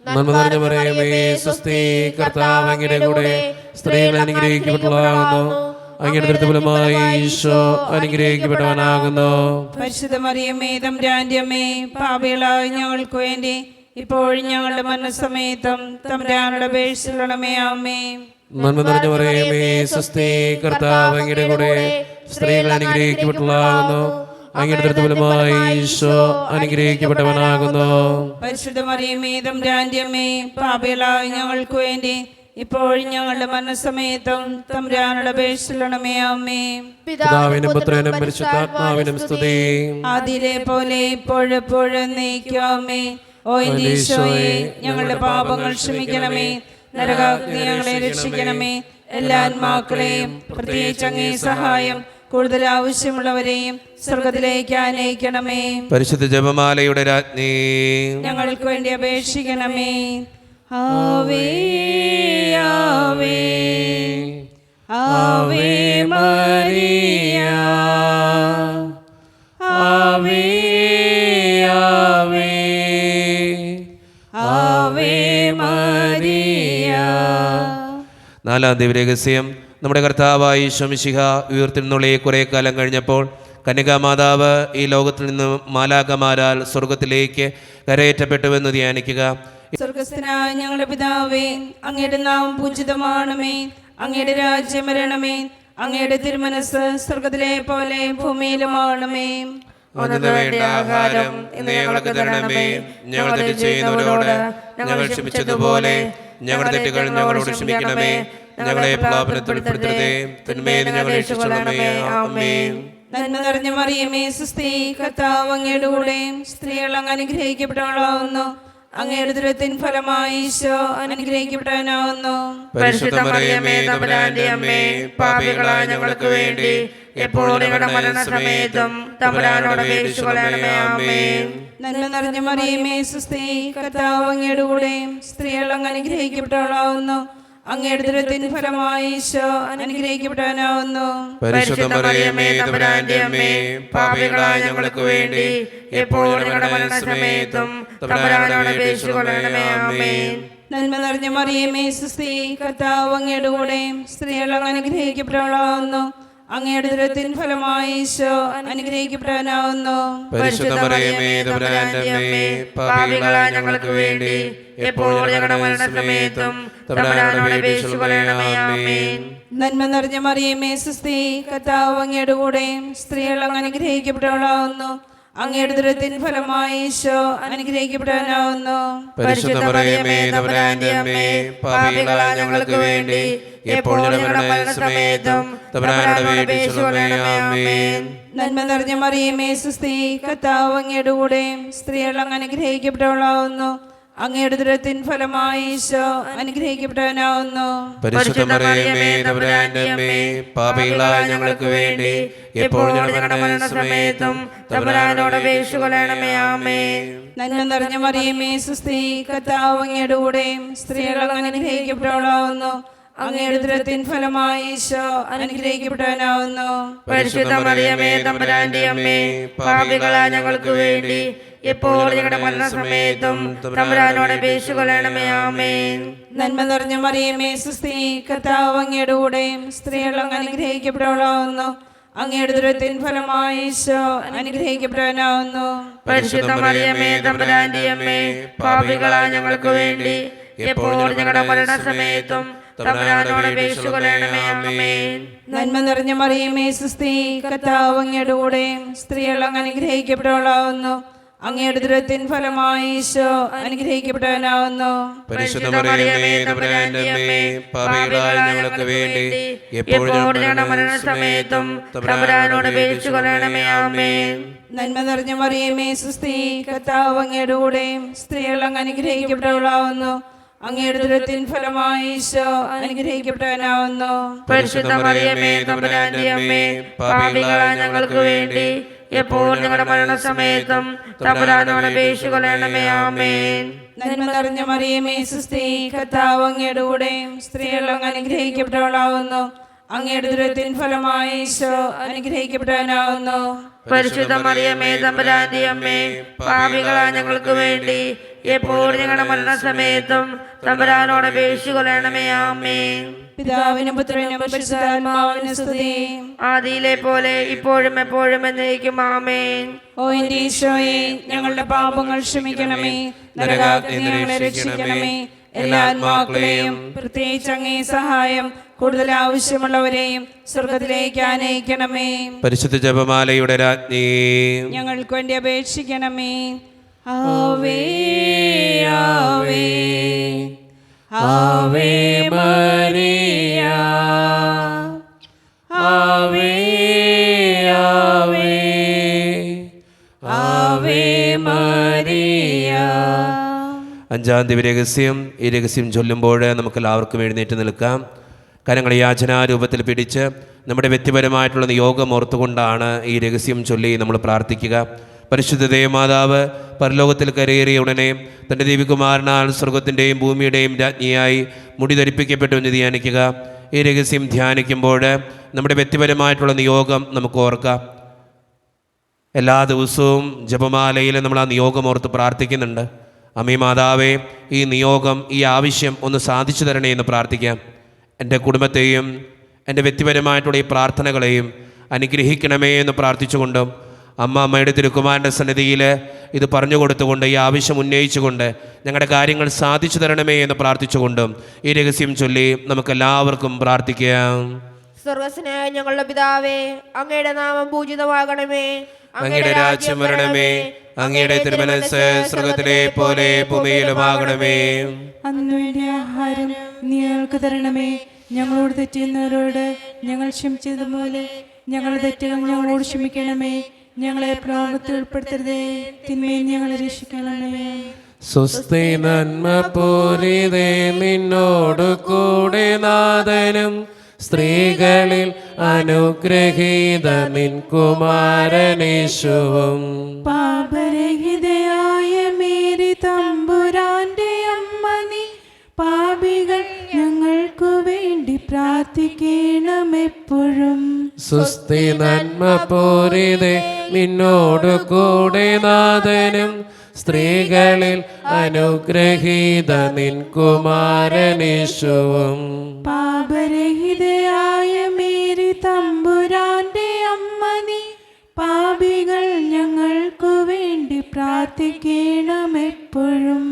നന്മ നിറഞ്ഞ മറിയമേ സ്വസ്തി, കർത്താവ് അങ്ങയുടെ കൂടെ സ്ത്രീകൾ അനുഗ്രഹിക്കപ്പെട്ടവളാകുന്നു. അങ്ങയുടെ ദുരിതഫലമായി ഈശോ അനുഗ്രഹിക്കപ്പെട്ടവനാകുന്നു. പരിശുദ്ധ മറിയമേ തമ്പുരാന്റെ അമ്മേ, പാപികളായ ഞങ്ങൾക്ക് വേണ്ടി ഇപ്പോഴും ഞങ്ങളുടെ മരണസമയത്തും തമ്പുരാനോട് അപേക്ഷിക്കണമേ. ആമേ. നന്മ നിറഞ്ഞ മറിയമേ സ്വസ്തി, കർത്താവ് അങ്ങയുടെ കൂടെ സ്ത്രീകൾ അനുഗ്രഹിക്കപ്പെട്ടവളാകുന്നു. അങ്ങയുടെ ദുരിതഫലമായി ഈശോ അനുഗ്രഹിക്കപ്പെട്ടവനാകുന്നു. പരിശുദ്ധ മറിയമേ തമ്പുരാന്റെ അമ്മേ, പാപികളായ ഞങ്ങൾക്ക് വേണ്ടി ഇപ്പോഴും ഞങ്ങളുടെ മരണസമയത്തും തമ്പുരാനോട് അപേക്ഷിക്കണമേ. ആമേ. പിതാവിനും പുത്രനും പരിശുദ്ധാത്മാവിനും സ്തുതി. ആദിയിലെ പോലെ ഇപ്പോഴെപ്പോഴും നയിക്കാമേ. ഓ എന്റെ ഈശോയെ, ഞങ്ങളുടെ പാപങ്ങൾ ക്ഷമിക്കണമേ. നരകാഗ്നി ഞങ്ങളെ രക്ഷിക്കണമേ. എല്ലാ ആത്മാക്കളെയും പ്രത്യേകിച്ച് അങ്ങേ സഹായം കൂടുതൽ ആവശ്യമുള്ളവരെയും സ്വർഗത്തിലേക്ക് ആനയിക്കണമേ. പരിശുദ്ധ ജപമാലയുടെ രാജ്ഞി, ഞങ്ങൾക്ക് വേണ്ടി അപേക്ഷിക്കണമേ. ആവേ ആവേ ആവേ മരിയ, ആവേ ആവേ ആവേ മരിയ. നാലാം ദിവ്യരഹസ്യം. നമ്മുടെ കർത്താവായ ഈശോ മിശിഹ ഉയർത്തെഴുന്നള്ളി കുറെ കാലം കഴിഞ്ഞപ്പോൾ കന്യകാമാതാവ് ഈ ലോകത്തിൽ നിന്ന് മാലാഖമാരാൽ സ്വർഗത്തിലേക്ക് കരയേറ്റപ്പെട്ടുവെന്ന് ധ്യാനിക്കുക. സ്വർഗസ്ഥനായ ഞങ്ങളുടെ പിതാവേ, അങ്ങയുടെ നാമം പൂജിതമാണമേ. അങ്ങയുടെ രാജ്യം വരണമേ. അങ്ങയുടെ തിരുമനസ് സ്വർഗത്തിലെ പോലെ ഭൂമിയിലുമാണമേ. അന്നു വേണ്ട ആഹാരം ഇന്ന് ഞങ്ങൾക്ക് തരണമേ. ഞങ്ങൾ തെറ്റ് ചെയ്യുന്നവരോട് ഞങ്ങൾ ക്ഷമിച്ചതുപോലെ ഞങ്ങളുടെ തെറ്റുകൾ ഞങ്ങളോട് ക്ഷമിക്കണമേ. ഞങ്ങളെ പ്രലോഭനത്തിൽ ഉൾപ്പെടുത്തരുതേ, തിന്മയിൽ ഞങ്ങളെ രക്ഷിക്കണമേ. ആമേൻ. നന്മ നിറഞ്ഞ മറിയമേ സുസ്തി, കർത്താവ് അങ്ങയുടെ കൂടെ സ്ത്രീകൾ അങ്ങ് അനുഗ്രഹിക്കപ്പെട്ടവളാവുന്നു. അങ്ങയുടെ ദുരിതത്തിൻ ഫലമായി ഈശോ അനുഗ്രഹിക്കപ്പെട്ടവനാവുന്നു. പരിശുദ്ധ മറിയമേ തമ്പുരാന്റെ അമ്മേ, പാപികളായ ഞങ്ങൾക്ക് വേണ്ടി എപ്പോഴും ഞങ്ങളുടെ മരണസമയത്തും തമ്പുരാനോട് അപേക്ഷിച്ചുകൊള്ളണമേ. ആമേൻ. നന്മ നിറഞ്ഞ മറിയമേ സുസ്തി, കർത്താവ് അങ്ങയുടെ കൂടെ സ്ത്രീകൾ അങ്ങ് അനുഗ്രഹിക്കപ്പെട്ടവളാവുന്നു. അങ്ങയുടെ ദുരിതത്തിൻ ഫലമായി ഈശോ അനുഗ്രഹിക്കപ്പെട്ടവനാവുന്നു. പരിശുദ്ധ മറിയമേ തമ്പുരാന്റെ അമ്മേ, പാപികളായ ഞങ്ങൾക്ക് വേണ്ടി എപ്പോഴും ഞങ്ങളുടെ മരണസമയത്തും തമ്പുരാനോട് അപേക്ഷിച്ചുകൊള്ളണമേ. ആമേൻ. നന്മ നിറഞ്ഞ മറിയമേ സുസ്തി, കർത്താവ് അങ്ങയുടെ കൂടെ സ്ത്രീകൾ അങ്ങ് അനുഗ്രഹിക്കപ്പെട്ടവളാവുന്നു. അങ്ങയുടെ ദുരിതത്തിൻ ഫലമായി ഈശോ അനുഗ്രഹിക്കപ്പെട്ടവനാവുന്നു. പരിശുദ്ധ മറിയമേ തമ്പുരാന്റെ അമ്മേ, പാപികളായ ഞങ്ങൾക്ക് വേണ്ടി എപ്പോഴും ഞങ്ങളുടെ മരണസമയത്തും തമ്പുരാനോട് അപേക്ഷിച്ചുകൊള്ളണമേ. ആമേൻ. നന്മ നിറഞ്ഞ മറിയമേ സുസ്തി, കർത്താവ് അങ്ങയുടെ കൂടെ സ്ത്രീകൾ അങ്ങ് അനുഗ്രഹിക്കപ്പെട്ടവളാവുന്നു. അങ്ങയുടെ ദുരിതത്തിൻ ഫലമായി ഈശോ അനുഗ്രഹിക്കപ്പെട്ടവനാവുന്നു. പരിശുദ്ധ മറിയമേ തമ്പുരാന്റെ അമ്മേ, പാപികളായ ഞങ്ങൾക്ക് വേണ്ടി എപ്പോഴും ഞങ്ങളുടെ മരണസമയത്തും തമ്പുരാനോട് അപേക്ഷിച്ചുകൊള്ളണമേ. ആമേൻ. നന്മ നിറഞ്ഞ മറിയമേ സുസ്തി, കർത്താവ് അങ്ങയുടെ കൂടെ സ്ത്രീകൾ അങ്ങ് അനുഗ്രഹിക്കപ്പെട്ടവളാവുന്നു. അങ്ങയുടെ ദുരിതത്തിൻ ഫലമായി ഈശോ അനുഗ്രഹിക്കപ്പെട്ടവനാവുന്നു. പരിശുദ്ധ മറിയമേ തമ്പുരാന്റെ അമ്മേ, പാപികളായ ഞങ്ങൾക്ക് വേണ്ടി എപ്പോഴും ഞങ്ങളുടെ മരണസമയത്തും തമ്പുരാനോട് അപേക്ഷിച്ചുകൊള്ളണമേ. ആമേൻ. നന്മ നിറഞ്ഞ മറിയമേ സുസ്തി, കർത്താവ് അങ്ങയുടെ കൂടെ സ്ത്രീകൾ അങ്ങ് അനുഗ്രഹിക്കപ്പെട്ടവളാവുന്നു. അങ്ങയുടെ ദുരിതത്തിൻ ഫലമായി ഈശോ അനുഗ്രഹിക്കപ്പെട്ടവനാവുന്നു. പരിശുദ്ധ മറിയമേ തമ്പുരാന്റെ അമ്മേ, പാപികളായ ഞങ്ങൾക്ക് വേണ്ടി എപ്പോഴും ഞങ്ങളുടെ മരണസമയത്തും തമ്പുരാനോട് അപേക്ഷിച്ചുകൊള്ളണമേ. ആമേൻ. നന്മ നിറഞ്ഞ മറിയമേ സുസ്തി, കർത്താവ് അങ്ങയുടെ കൂടെ സ്ത്രീകൾ അങ്ങ് അനുഗ്രഹിക്കപ്പെട്ടവളാവുന്നു. അങ്ങയുടെ ദുരത്തിൻ ഫലമായി ഈശോ അനുഗ്രഹിക്കപ്പെടാനാവുന്നു. പരിശുദ്ധ മറിയമേ തമ്പുരാന്റെ അമ്മേ, പാപികളായ ഞങ്ങൾക്ക് വേണ്ടി എപ്പോഴും ഞങ്ങളുടെ മരണസമയത്തും തമ്പുരാനോട് അപേക്ഷിച്ചുകൊള്ളണമേ. ആമേൻ. നന്മ നിറഞ്ഞ മറിയമേ സുസ്തി, കർത്താവ് അങ്ങയുടെ കൂടെ സ്ത്രീകൾ അങ്ങ് അനുഗ്രഹിക്കപ്പെട്ടവളാവുന്നു. അങ്ങയുടെ ദുരത്തിൻ ഫലമായി ഈശോ അനുഗ്രഹിക്കപ്പെടാനാവുന്നു. പരിശുദ്ധ മറിയമേ തമ്പുരാന്റെ അമ്മേ, പാപികളായ ഞങ്ങൾക്ക് വേണ്ടി എപ്പോഴും ഞങ്ങളുടെ മരണസമയത്തും തമ്പുരാനോട് അപേക്ഷിച്ചുകൊള്ളണമേ. ആമേൻ. നന്മ നിറഞ്ഞ മറിയമേ സുസ്തി, കർത്താവ് അങ്ങയുടെ കൂടെ സ്ത്രീകൾ അങ്ങ് അനുഗ്രഹിക്കപ്പെട്ടവളാവുന്നു. അങ്ങയുടെ ദുരത്തിൻ ഫലമായി ഈശോ അനുഗ്രഹിക്കപ്പെടാനാവുന്നു. പരിശുദ്ധ മറിയമേ തമ്പുരാന്റെ അമ്മേ, പാപികളായ ഞങ്ങൾക്ക് വേണ്ടി എപ്പോഴും ഞങ്ങളുടെ മരണസമയത്തും തമ്പുരാനോട് അപേക്ഷിച്ചുകൊള്ളണമേ. ആമേൻ. നന്മ നിറഞ്ഞ മറിയമേ സുസ്തി, കർത്താവ് അങ്ങയുടെ കൂടെ സ്ത്രീകൾ അങ്ങ് അനുഗ്രഹിക്കപ്പെട്ടവളാവുന്നു. അങ്ങയുടെ ദുരത്തിൻ ഫലമായി ഈശോ അനുഗ്രഹിക്കപ്പെടാനാവുന്നു. പരിശുദ്ധ മറിയമേ തമ്പുരാന്റെ അമ്മേ, പാപികളായ ഞങ്ങൾക്ക് വേണ്ടി എപ്പോഴും ഞങ്ങളുടെ മരണസമയത്തും തമ്പുരാനോട് അപേക്ഷിച്ചുകൊള്ളണമേ. ആമേൻ. പിതാവിനും പുത്രനും പരിശുദ്ധാത്മാവിനും സ്തുതി. ആദിയിലെ പോലെ ഇപ്പോഴും എപ്പോഴും എന്നേക്കും. ആമേൻ. ഓ എന്റെ ഈശോയെ, ഞങ്ങളുടെ പാപങ്ങൾ ക്ഷമിക്കണമേ, നരകാഗ്നിയിൽ നിന്ന് ഞങ്ങളെ രക്ഷിക്കണമേ. എല്ലാ ആത്മാക്കളെയും പ്രത്യേകിച്ച് അങ്ങേ സഹായം കൂടുതൽ ആവശ്യമുള്ളവരെയും സ്വർഗത്തിലേക്ക് ആനയിക്കണമേ. പരിശുദ്ധ ജപമാലയുടെ രാജ്ഞി, ഞങ്ങൾക്ക് വേണ്ടി അപേക്ഷിക്കണമേ. ആവേ ആവേ ആവേ മരിയ, ആവേ ആവേ ആവേ മരിയ. അഞ്ചാം ദിവ്യരഹസ്യം. ഈ രഹസ്യം ചൊല്ലുമ്പോൾ നമുക്ക് എല്ലാവർക്കും എഴുന്നേറ്റ് നിൽക്കാം. കരങ്ങൾ യാചനാരൂപത്തിൽ പിടിച്ച് നമ്മുടെ വ്യക്തിപരമായിട്ടുള്ള നിയോഗം ഓർത്തുകൊണ്ടാണ് ഈ രഹസ്യം ചൊല്ലി നമ്മൾ പ്രാർത്ഥിക്കുക. പരിശുദ്ധ ദേവമാതാവ് പരലോകത്തിൽ കരയേറിയ ഉടനെ തൻ്റെ ദേവികുമാരനാൽ സ്വർഗത്തിൻ്റെയും ഭൂമിയുടെയും രാജ്ഞിയായി മുടി ധരിപ്പിക്കപ്പെട്ടു എന്ന് ധ്യാനിക്കുക. ഈ രഹസ്യം ധ്യാനിക്കുമ്പോൾ നമ്മുടെ വ്യക്തിപരമായിട്ടുള്ള നിയോഗം നമുക്ക് ഓർക്കാം. എല്ലാ ദിവസവും ജപമാലയിൽ നമ്മൾ ആ നിയോഗം ഓർത്ത് പ്രാർത്ഥിക്കുന്നുണ്ട്. അമ്മേ മാതാവേ, ഈ നിയോഗം, ഈ ആവശ്യം ഒന്ന് സാധിച്ചു തരണേ എന്ന് പ്രാർത്ഥിക്കാം. എൻ്റെ കുടുംബത്തെയും എൻ്റെ വ്യക്തിപരമായിട്ടുള്ള ഈ പ്രാർത്ഥനകളെയും അനുഗ്രഹിക്കണമേ എന്ന് പ്രാർത്ഥിച്ചുകൊണ്ടും അമ്മയുടെ തിരുക്കുമാരൻ്റെ സന്നിധിയിൽ ഇത് പറഞ്ഞു കൊടുത്തുകൊണ്ട് ഈ ആവശ്യം ഉന്നയിച്ചുകൊണ്ട് ഞങ്ങളുടെ കാര്യങ്ങൾ സാധിച്ചു തരണമേ എന്ന് പ്രാർത്ഥിച്ചുകൊണ്ടും ഈ രഹസ്യം ചൊല്ലി നമുക്കെല്ലാവർക്കും പ്രാർത്ഥിക്കാം. സ്വർഗ്ഗസ്നായ ഞങ്ങളുടെ പിതാവേ, അങ്ങയുടെ നാമം പൂജിതമാകണമേ. അങ്ങയുടെ രാജ്യം വരണമേ. അങ്ങയുടെ തിരുമനസ്സ് സ്വർഗ്ഗത്തിലെ പോലെ ഭൂമിയിലുമാകണമേ. അന്നു വേണ്ടി ആഹാരം നീ ഞങ്ങൾക്ക് തരണമേ. ഞങ്ങളോട് തെറ്റുന്നവരോട് ഞങ്ങൾ ക്ഷമിച്ചതുപോലെ ഞങ്ങളുടെ തെറ്റുകൾ ഞങ്ങളോട് ക്ഷമിക്കണമേ. ഞങ്ങളെ പ്രലോഭനത്തിൽ ഉൾപ്പെടുത്തരുതേ, തിന്മയിൽ ഞങ്ങളെ രക്ഷിക്കണമേ. സ്വസ്തി നന്മ പൂരിതേ, നിന്നോടു കൂടെ നാഥനും സ്ത്രീകളിൽ അനുഗ്രഹീത നിൻ കുമാരനേശുവും. പാപരഹിതയായ മേരി തമ്പുരാന്റെ അമ്മ നീ, പാപികൾ ഞങ്ങൾക്കു വേണ്ടി പ്രാർത്ഥിക്കണമെപ്പോഴും. സ്വസ്തി നന്മ പൂരിതേ, നിന്നോടു കൂടെ നാഥനും സ്ത്രീകളിൽ അനുഗ്രഹീത നിൻ കുമാരനേശുവും. പാപരഹിതയായ മേരി തമ്പുരാന്റെ അമ്മ നീ, പാപികൾ ഞങ്ങൾക്കു വേണ്ടി പ്രാർത്ഥിക്കണമെപ്പോഴും.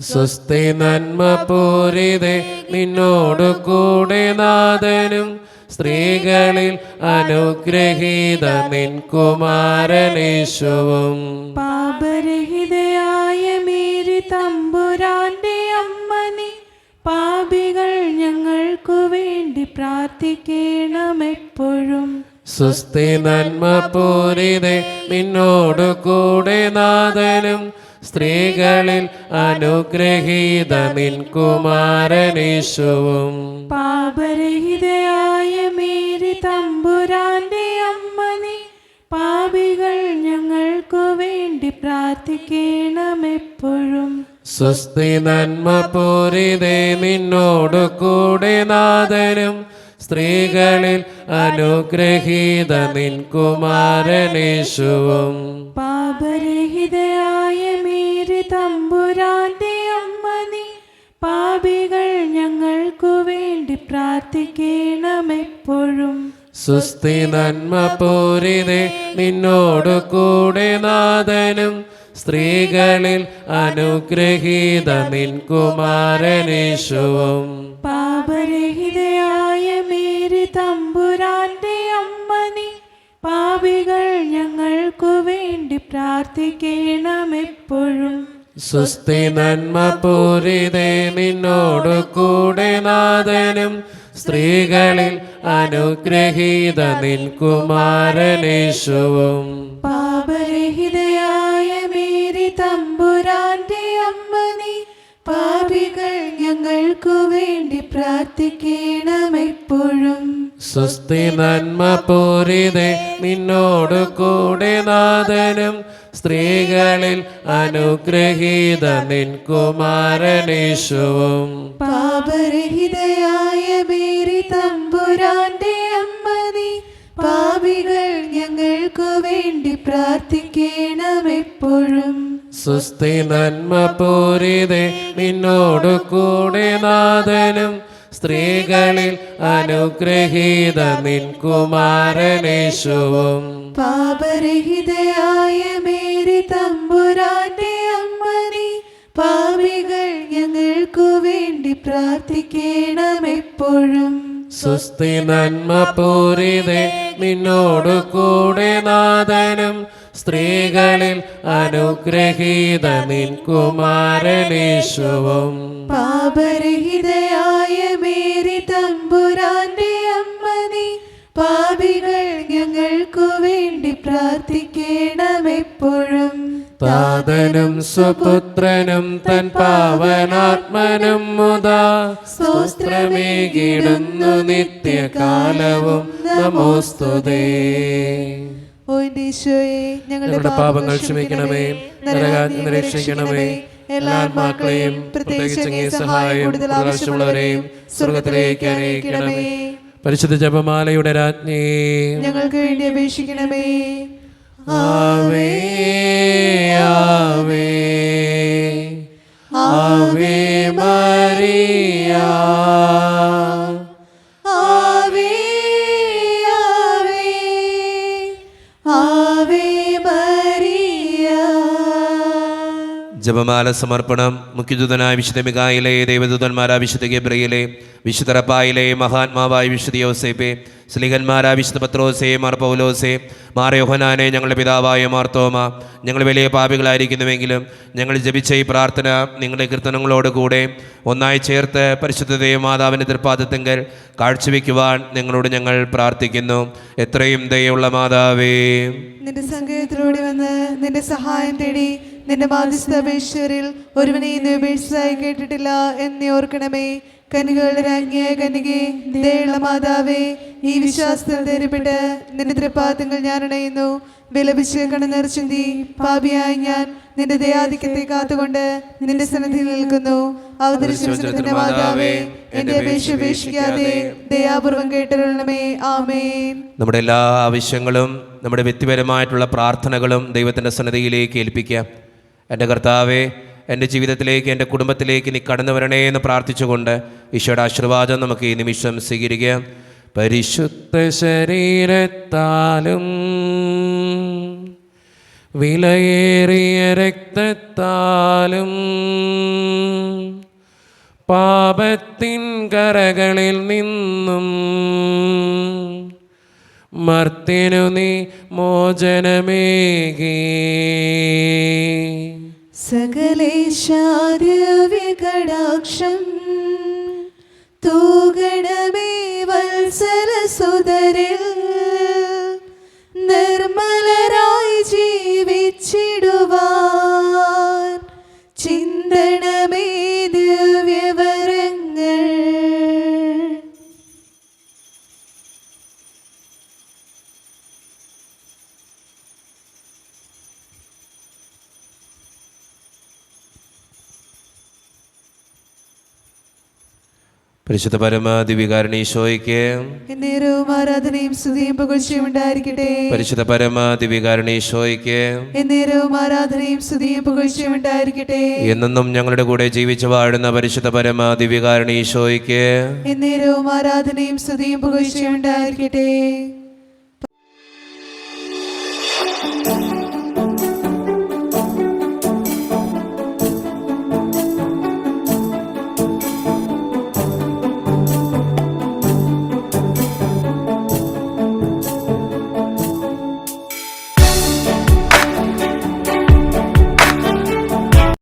സ്വസ്തി നന്മ പൂരിതേ, നിന്നോടു കൂടെ നാഥനും സ്ത്രീകളിൽ അനുഗ്രഹീത നിൻ കുമാരനേശുവും. പാപരഹിതയായ മേരി തമ്പുരാന്റെ അമ്മ നീ, പാപികൾ ഞങ്ങൾക്കു വേണ്ടി പ്രാർത്ഥിക്കണമെപ്പോഴും. സ്വസ്തി നന്മ പൂരിതേ, നിന്നോടു കൂടെ നാഥനും സ്ത്രീകളിൽ അനുഗ്രഹീത നിൻ കുമാരനേശുവും. പാപരഹിതയായ മേരി തമ്പുരാന്റെ അമ്മ നീ, പാപികൾ ഞങ്ങൾക്കു വേണ്ടി പ്രാർത്ഥിക്കണമെപ്പോഴും. സ്വസ്തി നന്മ പൂരിതേ, നിന്നോടു കൂടെ നാഥനും സ്ത്രീകളിൽ അനുഗ്രഹീത നിൻ കുമാരനേശുവും. പാപരഹിതയായ മേരി തമ്പുരാന്റെ അമ്മ നീ, പാപികൾ ഞങ്ങൾക്കു വേണ്ടി പ്രാർത്ഥിക്കണമെപ്പോഴും. സുസ്ഥി നന്മ പൂരിതേ നിന്നോടു കൂടെ നാഥനും സ്ത്രീകളിൽ അനുഗ്രഹീത നിൻ കുമാരനേശുവും. പാപരഹിതയായ മേരി തമ്പുരാന്റെ അമ്മ നീ, പാപികൾ ഞങ്ങൾക്കു വേണ്ടി പ്രാർത്ഥിക്കണമെപ്പോഴും. സുസ്ഥി നന്മ പൂരിതേ നിന്നോടു കൂടെ നാഥനും സ്ത്രീകളിൽ അനുഗ്രഹീത നിൻ കുമാരനേശുവും. പാപരഹിതയായ മേരി തമ്പുരാന്റെ അമ്മ നീ, പാപികൾ ഞങ്ങൾക്കു വേണ്ടി പ്രാർത്ഥിക്കണമെപ്പോഴും. സുസ്ഥി നന്മ പൂരിതേ നിന്നോടു കൂടെ നാഥനും സ്ത്രീകളിൽ അനുഗ്രഹീത നിൻ കുമാരനേശുവും. പാപരഹിതയായ മേരി തമ്പുരാന്റെ അമ്മ നീ, പാപികൾ ഞങ്ങൾക്കു വേണ്ടി പ്രാർത്ഥിക്കണമെപ്പോഴും. സുസ്ഥി നന്മ പൂരിതേ നിന്നോടു കൂടെ നാഥനും സ്ത്രീകളിൽ അനുഗ്രഹീത നിൻ കുമാരനേശുവും. പാപരഹിതയായ മേരി തമ്പുരാന്റെ അമ്മ നീ, പാപികൾ ഞങ്ങൾക്കു വേണ്ടി പ്രാർത്ഥിക്കണമെപ്പോഴും. സുസ്ഥി നന്മ പൂരിതേ നിന്നോടു കൂടെ നാഥനും സ്ത്രീകളിൽ അനുഗ്രഹീത നിൻ കുമാരനേശുവും. പാപരഹിതയായ മേരി തമ്പുരാന്റെ അമ്മ നീ, പാപികൾ ഞങ്ങൾക്കു വേണ്ടി പ്രാർത്ഥിക്കണമെപ്പോഴും. താതനും സുപുത്രനും തൻ പാവനാത്മനും മുതാ സ്തോത്രമേകിടുന്നു നിത്യകാലവും നമോസ്തുതേ. ഓ എൻ്റെ ഈശോയെ, ഞങ്ങളുടെ പാപങ്ങൾ ക്ഷമിക്കണമേ, നരകാഗ്നി രക്ഷിക്കണമേ. എല്ലാ ആത്മാക്കളെയും പ്രത്യേകിച്ച് അങ്ങേ സഹായം കൂടുതൽ ആവശ്യമുള്ളവരെയും സ്വർഗത്തിലേക്ക് അറിയിക്കണമേ. പരിശുദ്ധ ജപമാലയുടെ രാജ്ഞി ഞങ്ങൾക്ക് വേണ്ടി അപേക്ഷിക്കണമേ. ആവേ ആവേ ആവേ മരിയ, ആവേ ആവേ ആവേ മരിയ. ജപമാല സമർപ്പണം. മുഖ്യദൂതനായ വിശുദ്ധ മിഖായേലേ, ദൈവദൂതന്മാരായ വിശുദ്ധ ഗബ്രിയേലേ, വിശുദ്ധ റഫായേലേ, മഹാത്മാവായ വിശുദ്ധ യോസേപ്പേ, സ്ലീഹന്മാരായ വിശുദ്ധ പത്രോസേ, മാർ പൗലോസേ, മാർ യോഹന്നാനെ, ഞങ്ങളുടെ പിതാവായ മാർത്തോമ, ഞങ്ങൾ വലിയ പാപികളായിരിക്കുന്നുവെങ്കിലും ഞങ്ങൾ ജപിച്ച ഈ പ്രാർത്ഥന നിങ്ങളുടെ കീർത്തനങ്ങളോടുകൂടെ ഒന്നായി ചേർത്ത് പരിശുദ്ധ ദൈവമാതാവിൻ്റെ തൃപ്പാദത്തിങ്കൽ കാഴ്ചവെക്കുവാൻ നിങ്ങളോട് ഞങ്ങൾ പ്രാർത്ഥിക്കുന്നു. എത്രയും ദയുള്ള മാതാവേ, നിന്റെ സങ്കേതത്തിലൂടെ വന്ന് നിന്റെ സഹായം തേടി നിന്റെ മാധ്യസ്ഥ അപേക്ഷകരിൽ ഒരുവനെയും നീ ഉപേക്ഷിച്ചതായി കേട്ടിട്ടില്ല എന്ന് ഓർക്കണമേ. കനികളുടെ രാജ്ഞിയായ കന്യകേ, ദയുള്ള മാതാവേ, ഈ വിശ്വാസത്തിൽ ധൈര്യപ്പെട്ട് നിന്റെ തൃപ്പാദങ്ങൾ ഞാൻ അണയുന്നു. വിലപിച്ച് കണ്ണുനീർ ചിന്തി പാപിയായ ഞാൻ നിന്റെ ദയാധിക്യത്തെ കാത്തുകൊണ്ട് നിന്റെ സന്നിധിയിൽ നിൽക്കുന്നു. അവതരിച്ചിന്റെ മാതാവേ, എന്റെ അപേക്ഷ ഉപേക്ഷിക്കാതെ ദയാപൂർവം കേട്ടരുളണമേ. ആമേൻ. നമ്മുടെ എല്ലാ ആവശ്യങ്ങളും നമ്മുടെ വ്യക്തിപരമായിട്ടുള്ള പ്രാർത്ഥനകളും ദൈവത്തിൻ്റെ സന്നിധിയിലേക്ക് ഏൽപ്പിക്കാം. എൻ്റെ കർത്താവേ, എൻ്റെ ജീവിതത്തിലേക്ക്, എൻ്റെ കുടുംബത്തിലേക്ക് നീ കടന്നു വരണേ എന്ന് പ്രാർത്ഥിച്ചുകൊണ്ട് ഈശോയുടെ ആശീർവാദം നമുക്ക് ഈ നിമിഷം സ്വീകരിക്കാം. പരിശുദ്ധ ശരീരത്താലും വിലയേറിയ രക്തത്താലും പാപത്തിൻ കരകളിൽ നിന്നും മർത്യനു നീ മോചനമേകി. സകലേശാദ്യവികടാക്ഷം തൂകണമേ വത്സലസുതരിൽ, നിർമ്മലരായി ജീവിച്ചിടുവാൻ ചിന്തണമേ ദിവ്യവരങ്ങൾ. പരിശുദ്ധ പരമാദിവികാരണീശോയ്ക്ക് എന്നേരവും ആരാധനയും സ്തുതിയും പുകഴ്ചയും ഉണ്ടായിരിക്കട്ടെ. പരിശുദ്ധ പരമാദിവികാരണീശോയ്ക്ക് എന്നേരവും ആരാധനയും സ്തുതിയും പുകഴ്ചയും ഉണ്ടായിരിക്കട്ടെ. എന്നെന്നും ഞങ്ങളുടെ കൂടെ ജീവിച്ചു വാഴുന്ന പരിശുദ്ധ പരമാദിവികാരണീശോയ്ക്ക് എന്നേരവും ആരാധനയും സ്തുതിയും പുകഴ്ചയും ഉണ്ടായിരിക്കട്ടെ.